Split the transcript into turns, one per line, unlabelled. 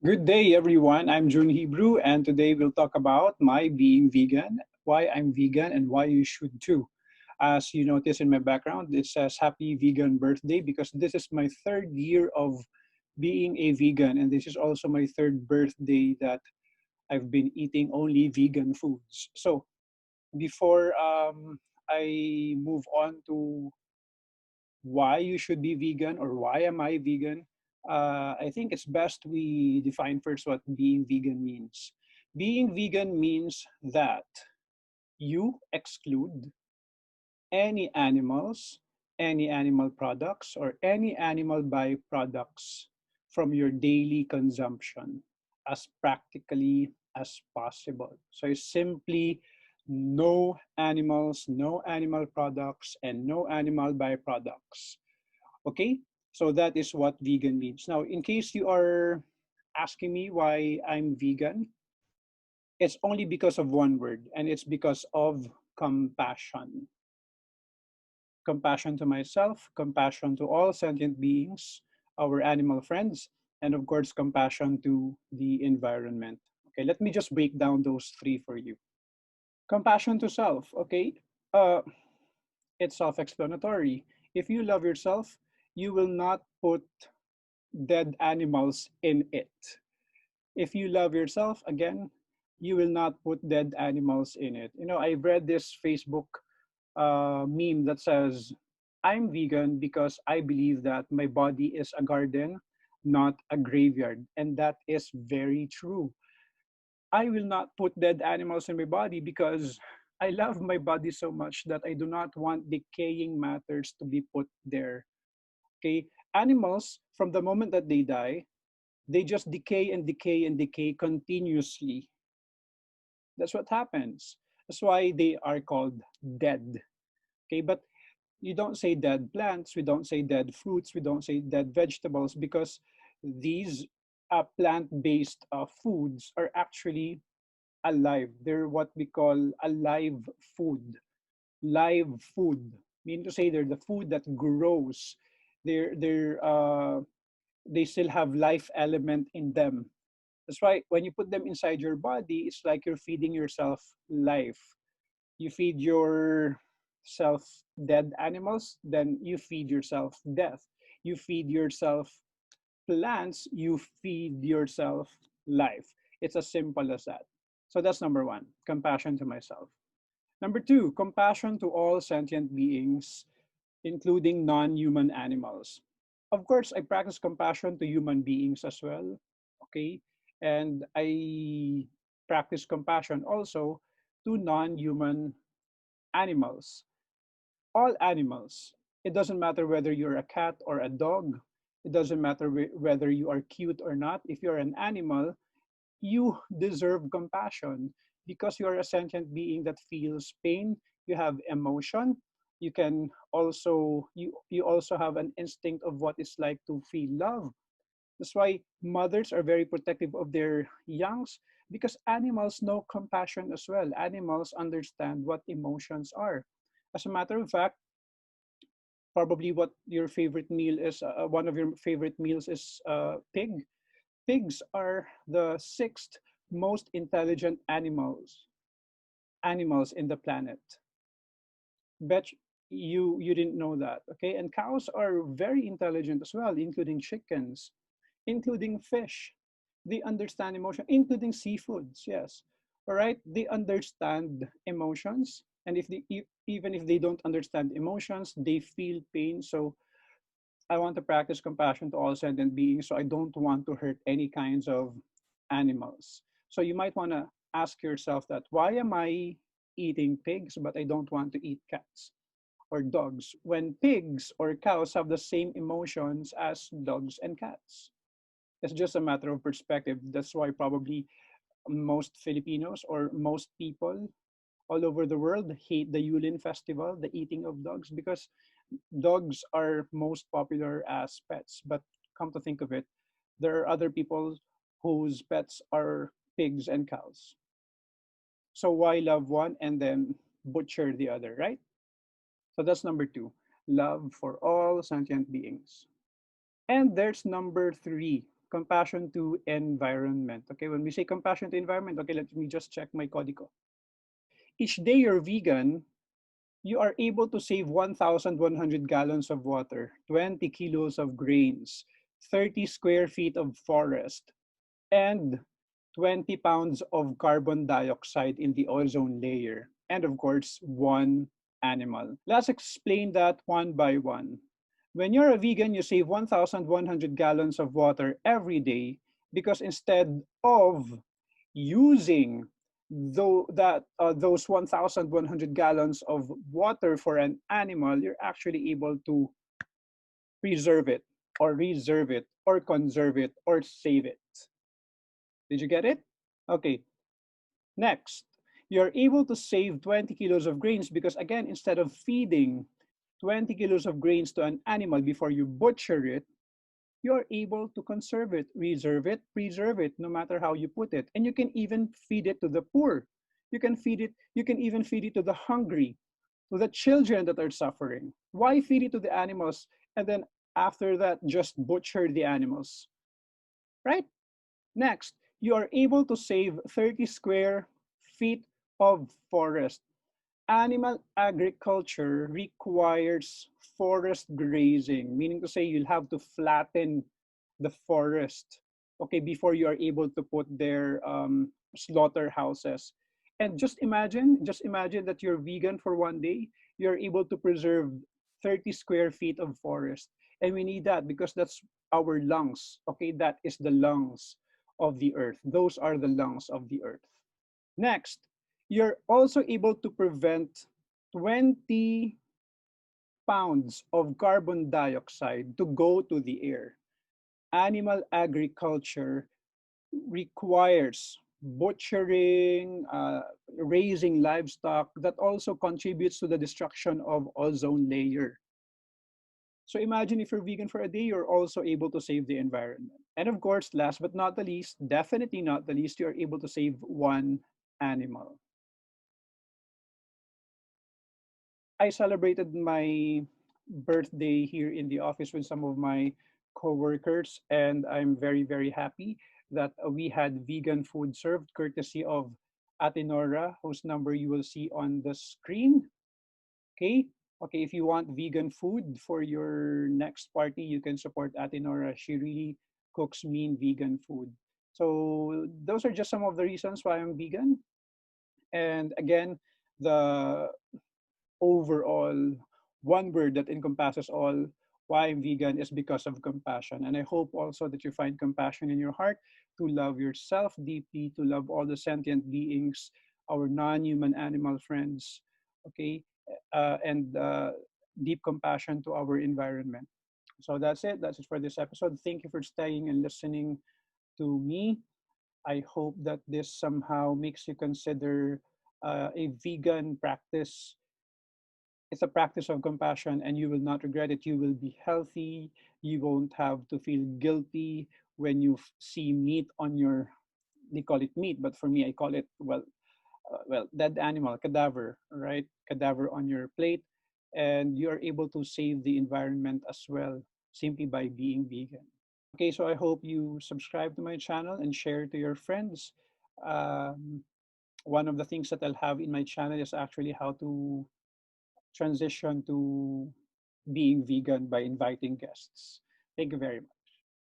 Good day, everyone. I'm June Hebrew, and today we'll talk about my being vegan, why I'm vegan, and why you should too. As you notice in my background, it says Happy Vegan Birthday because this is my third year of being a vegan, and this is also my third birthday that I've been eating only vegan foods. So, before I move on to why you should be vegan or why am I vegan, I think it's best we define first what being vegan means. Being vegan means that you exclude any animals, any animal products, or any animal byproducts from your daily consumption as practically as possible. So it's simply no animals, no animal products, and no animal byproducts. Okay, so that is what vegan means. Now, in case you are asking me why I'm vegan, it's only because of one word, and it's because of compassion. Compassion to myself, compassion to all sentient beings, our animal friends, and of course, compassion to the environment. Okay, let me just break down those three for you. Compassion to self, okay? Uh, it's self explanatory. If you love yourself, you will not put dead animals in it. If you love yourself, again, you will not put dead animals in it. You know, I read this Facebook meme that says, I'm vegan because I believe that my body is a garden, not a graveyard. And that is very true. I will not put dead animals in my body because I love my body so much that I do not want decaying matters to be put there. Okay? Animals, from the moment that they die, they just decay and decay and decay continuously. That's what happens. That's why they are called dead. Okay, but you don't say dead plants, we don't say dead fruits, we don't say dead vegetables because these plant-based foods are actually alive. They're what we call alive food. Live food, meaning to say they're the food that grows. They still have life element in them. That's why when you put them inside your body, it's like you're feeding yourself life. You feed yourself dead animals, then you feed yourself death. You feed yourself plants, you feed yourself life. It's as simple as that. So that's number one, compassion to myself. Number two, compassion to all sentient beings, including non human animals. Of course, I practice compassion to human beings as well. Okay. And I practice compassion also to non human animals. All animals. It doesn't matter whether you're a cat or a dog. It doesn't matter whether you are cute or not. If you're an animal, you deserve compassion because you're a sentient being that feels pain. You have emotion. You can also you also have an instinct of what it's like to feel love. That's why mothers are very protective of their youngs because animals know compassion as well. Animals understand what emotions are. As a matter of fact, probably what your favorite meal is, one of your favorite meals is pig. Pigs are the sixth most intelligent animals in the planet. Bet you didn't know that, okay? And cows are very intelligent as well, including chickens, including fish. They understand emotion, including seafoods. Yes, all right. They understand emotions, and even if they don't understand emotions, they feel pain. So I want to practice compassion to all sentient beings. So I don't want to hurt any kinds of animals. So you might want to ask yourself that why am I eating pigs, but I don't want to eat cats or dogs when pigs or cows have the same emotions as dogs and cats? It's just a matter of perspective. That's why probably most Filipinos or most people all over the world hate the Yulin festival, the eating of dogs, because dogs are most popular as pets. But come to think of it, there are other people whose pets are pigs and cows. So why love one and then butcher the other, right? So that's number two, love for all sentient beings. And there's number three, compassion to environment. Okay, when we say compassion to environment, okay, let me just check my código. Each day you're vegan, you are able to save 1,100 gallons of water, 20 kilos of grains, 30 square feet of forest, and 20 pounds of carbon dioxide in the ozone layer, and of course, one animal. Let's explain that one by one. When you're a vegan, you save 1,100 gallons of water every day because instead of using those 1,100 gallons of water for an animal, you're actually able to preserve it or reserve it or conserve it or save it. Did you get it? Okay, next. You're able to save 20 kilos of grains because again, instead of feeding 20 kilos of grains to an animal before you butcher it, you're able to conserve it, reserve it, preserve it, no matter how you put it. And you can even feed it to the poor. You can even feed it to the hungry, to the children that are suffering. Why feed it to the animals and then after that just butcher the animals? Right? Next, you are able to save 30 square feet of forest. Animal agriculture requires forest grazing, meaning to say you'll have to flatten the forest, okay, before you are able to put their slaughterhouses. And just imagine that you're vegan for one day, you're able to preserve 30 square feet of forest. And we need that because that's our lungs, okay? That is the lungs of the earth. Those are the lungs of the earth. Next, you're also able to prevent 20 pounds of carbon dioxide to go to the air. Animal agriculture requires butchering, raising livestock that also contributes to the destruction of ozone layer. So imagine if you're vegan for a day, you're also able to save the environment. And of course, last but not the least, definitely not the least, you're able to save one animal. I celebrated my birthday here in the office with some of my coworkers, and I'm very, very happy that we had vegan food served courtesy of Atenora, whose number you will see on the screen. Okay. Okay, if you want vegan food for your next party, you can support Atenora. She really cooks mean vegan food. So those are just some of the reasons why I'm vegan. And again, the overall one word that encompasses all why I'm vegan is because of compassion. And I hope also that you find compassion in your heart to love yourself deeply, to love all the sentient beings, our non-human animal friends, okay, and deep compassion to our environment. So that's it. That's it for this episode. Thank you for staying and listening to me. I hope that this somehow makes you consider a vegan practice. It's a practice of compassion and you will not regret it. You will be healthy. You won't have to feel guilty when you see meat on your, they call it meat, but for me, I call it, well, dead animal, cadaver, right? Cadaver on your plate. And you're able to save the environment as well simply by being vegan. Okay, so I hope you subscribe to my channel and share to your friends. Um, One of the things that I'll have in my channel is actually how to transition to being vegan by inviting guests. Thank you very much.